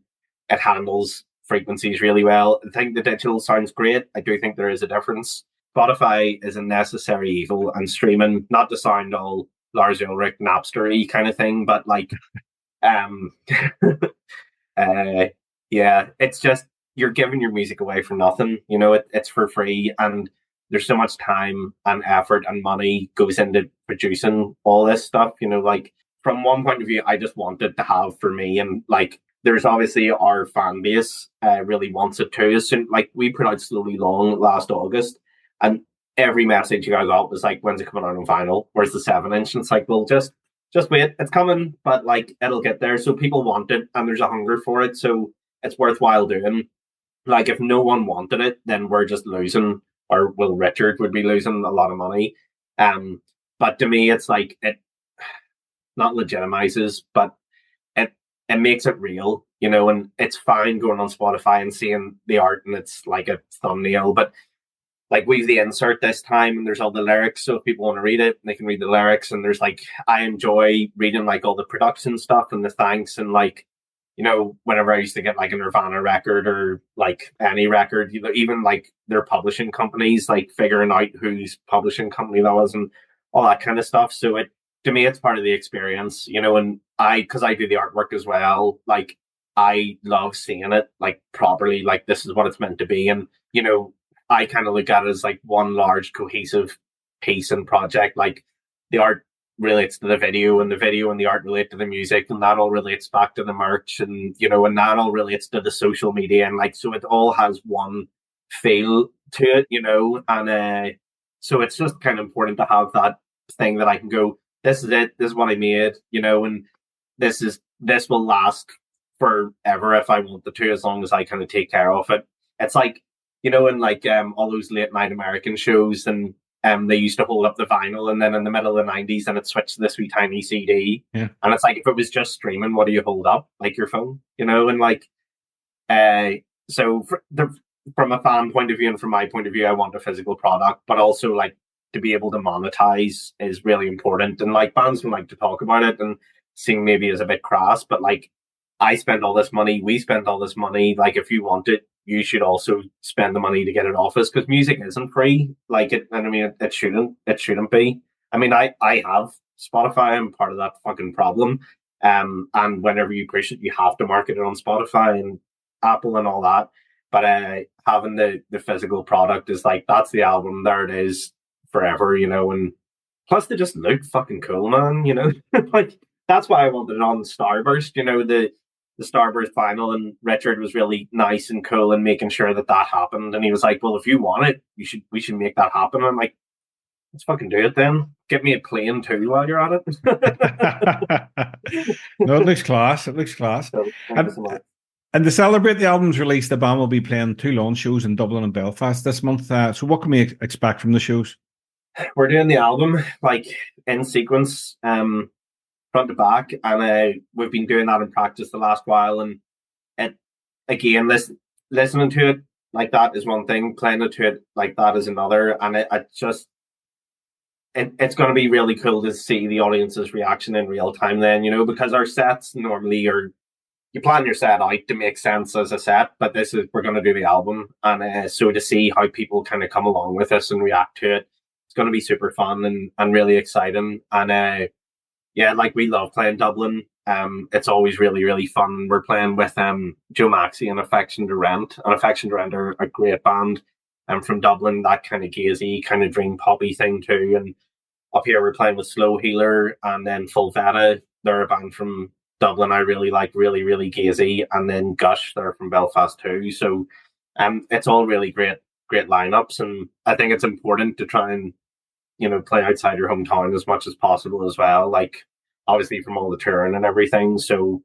it handles frequencies really well. I think the digital sounds great. I do think there is a difference. Spotify is a necessary evil, and streaming, not to sound all Lars Ulrich Napster-y kind of thing, but like, yeah, it's just, you're giving your music away for nothing. You know, it's for free, and there's so much time and effort and money goes into producing all this stuff, you know. Like, from one point of view, I just want it to have for me, and like, there's obviously our fan base really wants it too. So, like, we put out Slowly Long last August, and every message you guys got was like, when's it coming out on vinyl? Where's the 7-inch? And it's like, well, just wait, it's coming, but like, it'll get there. So people want it, and there's a hunger for it, so it's worthwhile doing. Like, if no one wanted it, then we're just losing, or Will Richard would be losing a lot of money. But to me, it's like, it not legitimizes, but it makes it real, you know. And it's fine going on Spotify and seeing the art, and it's like a thumbnail, but like, we've the insert this time, and there's all the lyrics, so if people want to read it, they can read the lyrics. And there's like, I enjoy reading like all the production stuff and the thanks, and like, you know, whenever I used to get like a Nirvana record or like any record, you know, even like their publishing companies, like figuring out whose publishing company that was and all that kind of stuff. So to me, it's part of the experience, you know. And because I do the artwork as well, like, I love seeing it like properly, like, this is what it's meant to be. And, you know, I kind of look at it as like one large cohesive piece and project. Like, the art relates to the video, and the video and the art relate to the music, and that all relates back to the merch, and, you know, and that all relates to the social media, and like, so it all has one feel to it, and so it's just kind of important to have that thing that I can go, this is it, this is what I made, and this will last forever if I wanted to, as long as I kind of take care of it. It's like, in like all those late night American shows, and they used to hold up the vinyl, and then in the middle of the 90s, and it switched to this wee tiny CD. Yeah. And it's like, if it was just streaming, what do you hold up? Like your phone, and like, so from a fan point of view and from my point of view, I want a physical product, but also like to be able to monetize is really important. And like bands can like to talk about it and seem maybe as a bit crass, but like, I spend all this money, we spend all this money. Like, if you want it, you should also spend the money to get it off us, because music isn't free. Like it, and I mean, it shouldn't be. I mean, I have Spotify. I'm part of that fucking problem. And whenever you push it, you have to market it on Spotify and Apple and all that. But having the physical product is like, that's the album, there it is forever, and plus they just look fucking cool, man. Like, that's why I wanted it on Starburst. The Starburst vinyl, and Richard was really nice and cool and making sure that happened. And he was like, well, if you want it, we should make that happen. And I'm like, let's fucking do it then. Get me a plane too while you're at it. No, it looks class. It looks class. So, and to celebrate the album's release, the band will be playing 2 launch shows in Dublin and Belfast this month. So what can we expect from the shows? We're doing the album like in sequence, front to back, and we've been doing that in practice the last while. And it, again, listening to it like that is one thing, playing it to it like that is another. And it's going to be really cool to see the audience's reaction in real time then, because our sets normally are, you plan your set out to make sense as a set, but we're going to do the album. And so to see how people kind of come along with us and react to it, it's going to be super fun and really exciting. And yeah, like, we love playing Dublin. It's always really, really fun. We're playing with Joe Maxey and Affection to Rent. And Affection to Rent are a great band from Dublin, that kind of gazy, kind of dream poppy thing too. And up here we're playing with Slow Healer, and then Full Veta. They're a band from Dublin I really like, really, really gazy. And then Gush, they're from Belfast too. So it's all really great lineups. And I think it's important to try and play outside your hometown as much as possible as well, like obviously from all the touring and everything. So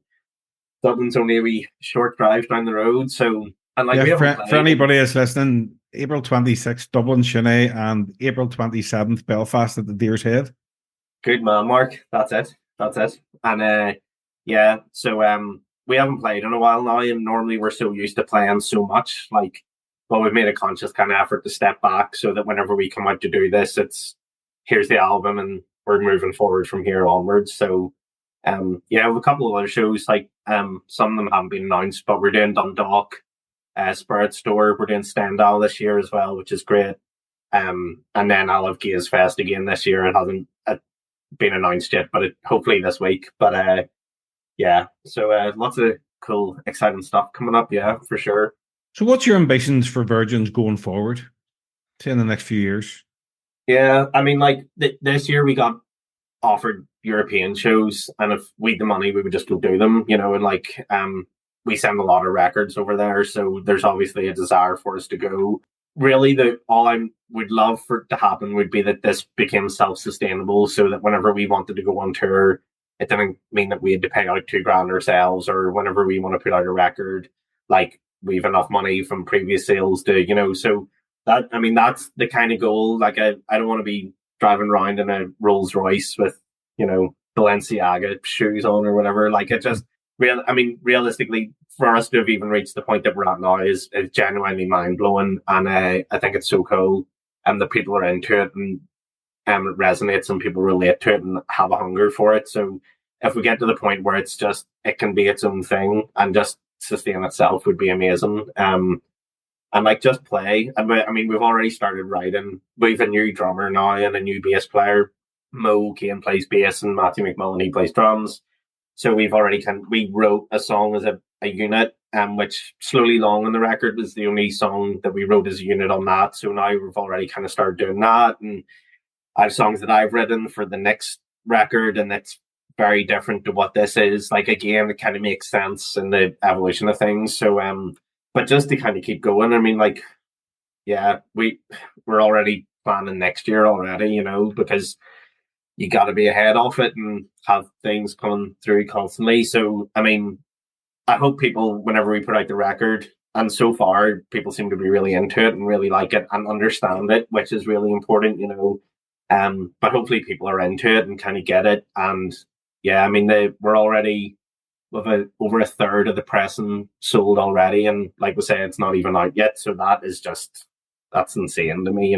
Dublin's only a wee short drive down the road. So, and like, yeah, for anybody that's listening, April 26th Dublin Shoegaze and April 27th Belfast at the Deer's Head. Good man, Mark. That's it. And yeah, so we haven't played in a while now, and normally we're so used to playing so much, like, but we've made a conscious kind of effort to step back so that whenever we come out to do this, it's here's the album and we're moving forward from here onwards. So yeah, we have a couple of other shows, like some of them haven't been announced, but we're doing Dundalk, Spirit Store, we're doing Stendhal this year as well, which is great. And then I'll have Gaze Fest again this year. It hasn't been announced yet, but hopefully this week. But yeah, so lots of cool, exciting stuff coming up, yeah, for sure. So what's your ambitions for Virgins going forward, say in the next few years? Yeah, I mean, like, this year we got offered European shows, and if we had the money, we would just go do them, and like, we send a lot of records over there, so there's obviously a desire for us to go. Really, all I would love for it to happen would be that this became self-sustainable, so that whenever we wanted to go on tour, it didn't mean that we had to pay out $2,000 ourselves, or whenever we want to put out a record, like, we have enough money from previous sales to, so that, I mean, that's the kind of goal. Like, I don't want to be driving around in a Rolls Royce with, Balenciaga shoes on or whatever. Like, it just, realistically, for us to have even reached the point that we're at now is genuinely mind blowing. And I think it's so cool. And the people are into it, and it resonates, and people relate to it and have a hunger for it. So if we get to the point where it's just, it can be its own thing and just sustain itself, would be amazing. And like, just play. And I mean, we've already started writing. We've a new drummer now and a new bass player. Mo Kane plays bass and Matthew McMillan, he plays drums. So we've already we wrote a song as a unit, which Slowly Long on the record was the only song that we wrote as a unit on that. So now we've already kind of started doing that. And I have songs that I've written for the next record, and it's very different to what this is. Like, again, it kind of makes sense in the evolution of things. So but just to kind of keep going, I mean, like, yeah, we're already planning next year already, because you got to be ahead of it and have things coming through constantly. So, I mean, I hope people, whenever we put out the record, and so far people seem to be really into it and really like it and understand it, which is really important, But hopefully people are into it and kind of get it. And yeah, I mean, we're already with over a third of the pressing sold already, and like we say, it's not even out yet. So that's insane to me,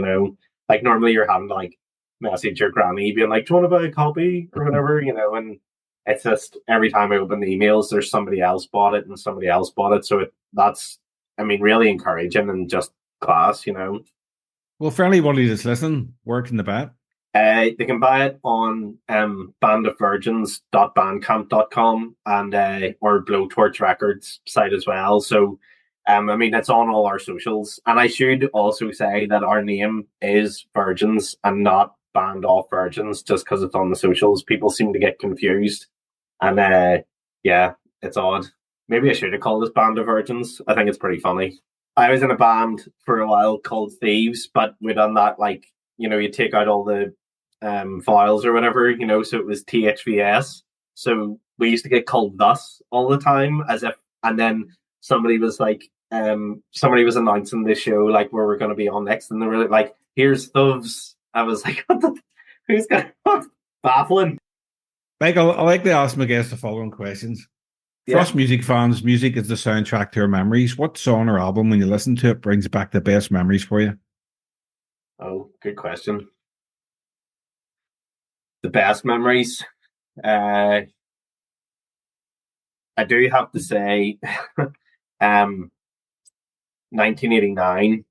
Like normally you're having to like message your granny being like, "Do you want to buy a copy or whatever?" And it's just every time I open the emails, there's somebody else bought it and somebody else bought it. So that's, I mean, really encouraging and just class, Well, for anybody that's listening, where can they buy it? They can buy it on bandofvirgins.bandcamp.com and or Blowtorch Records site as well. So, I mean, it's on all our socials. And I should also say that our name is Virgins and not Band of Virgins, just because it's on the socials. People seem to get confused. And yeah, it's odd. Maybe I should have called this Band of Virgins. I think it's pretty funny. I was in a band for a while called Thieves, but we done that like, you take out all the files or whatever, so it was THVS. So we used to get called Thus all the time, as if, and then somebody was announcing this show, like where we're going to be on next, and they were like, "Here's Thuvs." I was like, who's going to, baffling. Michael, I like to ask my guests the following questions. For us music fans, music is the soundtrack to our memories. What song or album, when you listen to it, brings back the best memories for you? Oh, good question. The best memories? I do have to say 1989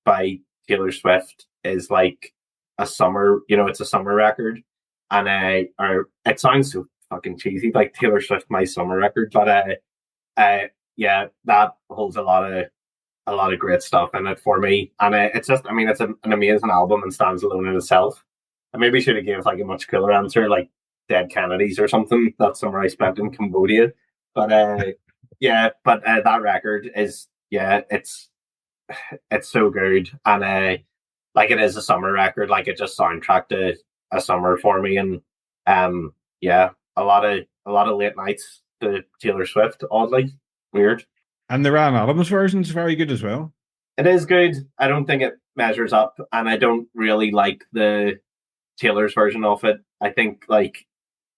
by Taylor Swift is like a summer, it's a summer record. And it sounds so fucking cheesy, like Taylor Swift, my summer record, but yeah, that holds a lot of great stuff in it for me. And it's just, I mean, it's an amazing album and stands alone in itself. I maybe should have gave like a much cooler answer, like Dead Kennedys or something. That summer I spent in Cambodia. But yeah, but that record is, yeah, it's so good. And like it is a summer record, like it just soundtracked a summer for me. And yeah, a lot of late nights to Taylor Swift, oddly. Weird. And the Ryan Adams version is very good as well. It is good. I don't think it measures up, and I don't really like the Taylor's version of it. I think like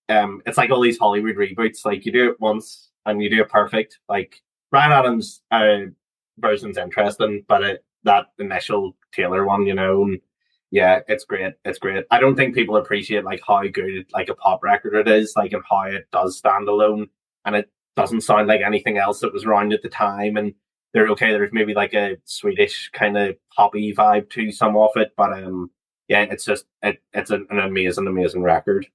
it's like all these Hollywood reboots. Like you do it once and you do it perfect. Like Ryan Adams' version's interesting, but that initial Taylor one, and yeah, it's great. It's great. I don't think people appreciate like how good like a pop record it is, like and how it does stand alone, and it doesn't sound like anything else that was around at the time. And there's maybe like a Swedish kind of poppy vibe to some of it, but yeah, it's just it's an amazing record.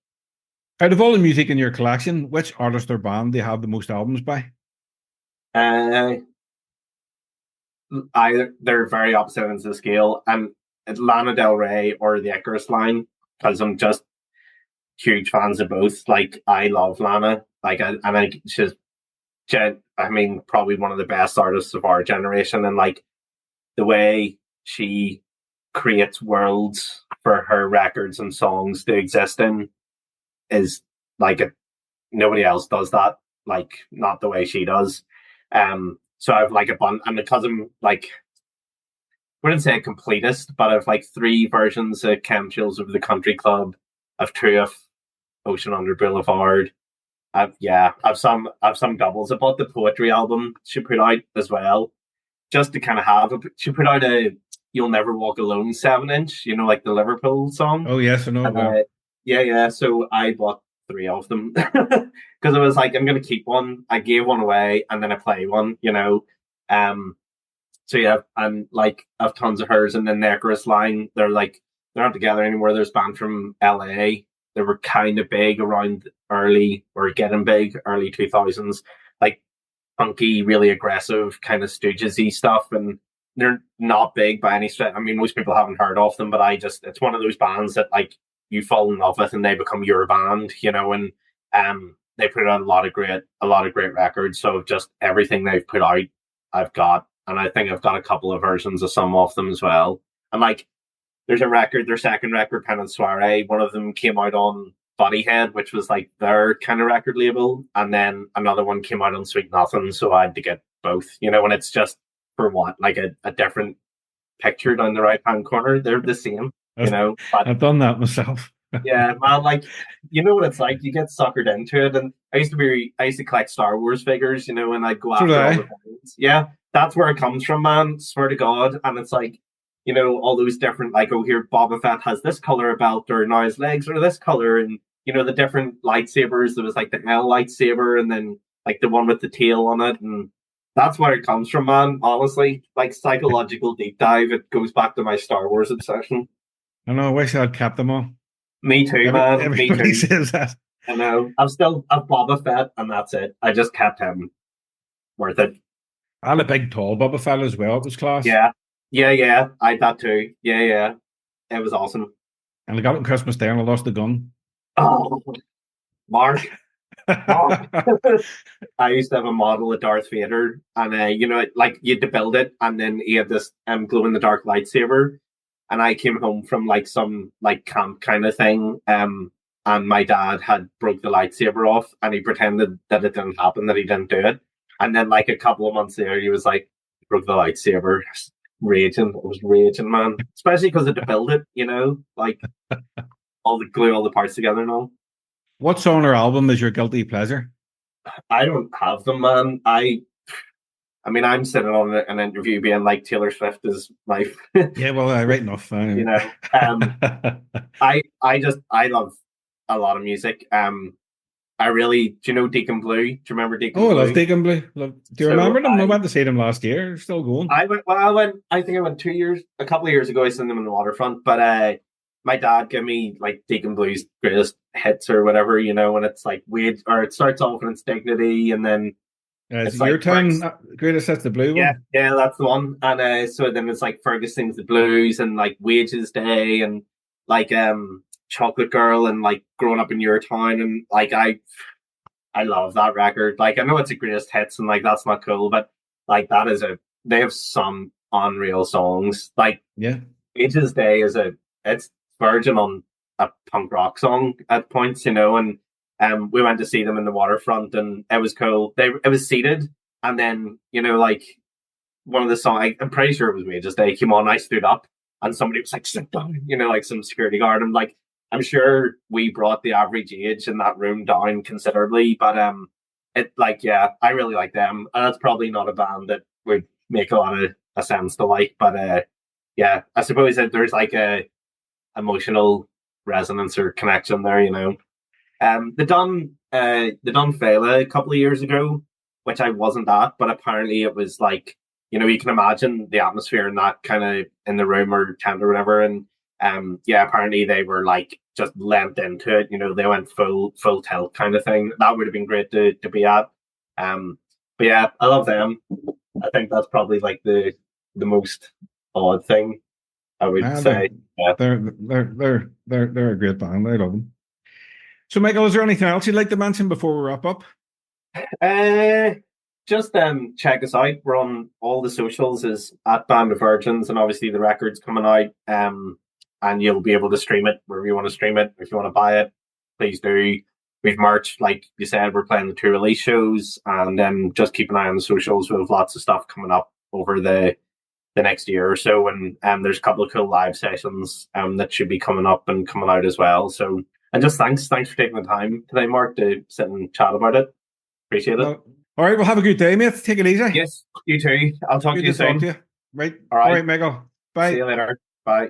Out of all the music in your collection, which artist or band do you have the most albums by? They're very opposite ends of the scale. And it's Lana Del Rey or the Icarus line, because I'm just huge fans of both. Like I love Lana, she's I mean, probably one of the best artists of our generation, and like the way she creates worlds for her records and songs to exist in is like nobody else does that, like not the way she does. So I've like a bunch, and because I'm like, I wouldn't say a completist, but I've like 3 versions of Chemtrails of the Country Club. I've 2 of Ocean Under Boulevard. I've some doubles. I bought the poetry album she put out as well, just to kind of have it. She put out a "You'll Never Walk Alone" 7-inch, like the Liverpool song. Oh yes, I know. Yeah. So I bought 3 of them because I was like, I'm gonna keep one. I gave one away and then I play one. So yeah, and like I've tons of hers, and then the Icarus line. They're not together anymore. There's a band from LA. They were kind of big around early 2000s, like funky, really aggressive, kind of Stooges-y stuff. And they're not big by any stretch. I mean, most people haven't heard of them, but it's one of those bands that like you fall in love with and they become your band, and they put out a lot of great records. So just everything they've put out, I've got. and I think I've got a couple of versions of some of them as well. And like, there's a record, their second record, Pen and Soiree. One of them came out on Bodyhead, which was like their kind of record label, and then another one came out on Sweet Nothing. So I had to get both, you know. And it's just for what, like a different picture down the right hand corner. They're the same, you know. But I've done that myself. yeah, man, like, you know what it's like. You get suckered into it, and I used to collect Star Wars figures, you know, and I'd go after all the things. Yeah, that's where it comes from, man. Swear to God. And it's like, you know, all those different, like, oh, here Boba Fett has this color belt, or now his legs are this color, and you know, the different lightsabers. There was like the L lightsaber, and then like the one with the tail on it, and that's where it comes from, man. Honestly, like, psychological deep dive. It goes back to my Star Wars obsession. I know. I wish I'd kept them all. Me too, man. Everybody Me too. says that. I know. I'm still a Boba Fett, and that's it. I just kept him. Worth it. I had a big, tall Boba Fett as well. It was class. Yeah. I had that too. Yeah. It was awesome. And I got it on Christmas Day, and I lost the gun. Oh, Mark. I used to have a model of Darth Vader, and you know, like, you had to build it, and then he had this glow in the dark lightsaber. And I came home from like some like camp kind of thing, and my dad had broke the lightsaber off, and he pretended that it didn't happen, that he didn't do it. And then like a couple of months later, he was like, broke the lightsaber. Raging. It was raging, man. Especially because I had to build it, you know, like glue all the parts together and all. What song or album is your guilty pleasure? I don't have them, man. I mean, I'm sitting on an interview being like, Taylor Swift is my... Yeah, well, right enough. You know, I love a lot of music. Do you know Deacon Blue? Do you remember Deacon Blue? Oh, I love Deacon Blue. Do you remember them? I went to see them last year. They're still going. I think I went a couple of years ago. I seen them in the Waterfront, but my dad gave me like Deacon Blue's greatest hits or whatever, you know, and it's like weird, or it starts off in its Dignity, and then it's Your Town, greatest hits, the blue one. Yeah, that's the one. And so then it's like Fergus Sings the Blues, and like Wages Day, and like Chocolate Girl, and like Growing Up in Your Town, and like I love that record. Like, I know it's a greatest hits, and like that's not cool, but like they have some unreal songs. Like, yeah, Wages Day it's verging on a punk rock song at points, you know, and we went to see them in the Waterfront, and it was cool. It was seated, and then, you know, like, one of the songs, I'm pretty sure it was Wages Day, came on. I stood up, and somebody was like, sit down, you know, like some security guard. And like, I'm sure we brought the average age in that room down considerably, but it, like, yeah, I really like them. And that's probably not a band that would make a lot of sense to like, but yeah, I suppose that there's like a emotional resonance or connection there, you know. They done Fela a couple of years ago, which I wasn't at, but apparently it was like, you know, you can imagine the atmosphere in that kind of in the room or tent or whatever, and yeah, apparently they were like just lent into it, you know, they went full tilt kind of thing. That would have been great to be at. But yeah, I love them. I think that's probably like the most odd thing I would say. They're a great band. I love them. So, Michael, is there anything else you'd like to mention before we wrap up? Just check us out. We're on all the socials is at Band of Virgins, and obviously the record's coming out. And you'll be able to stream it wherever you want to stream it. If you want to buy it, please do. We've merch, like you said, we're playing the 2 release shows, and then just keep an eye on the socials. We have lots of stuff coming up over the next year or so, and there's a couple of cool live sessions that should be coming up and coming out as well. So, and just thanks for taking the time today, Mark, to sit and chat about it. Appreciate it. All right, well, have a good day, mate. Take it easy. Yes, you too. I'll talk to you soon. Right. All right, Michael. Bye. See you later. Bye.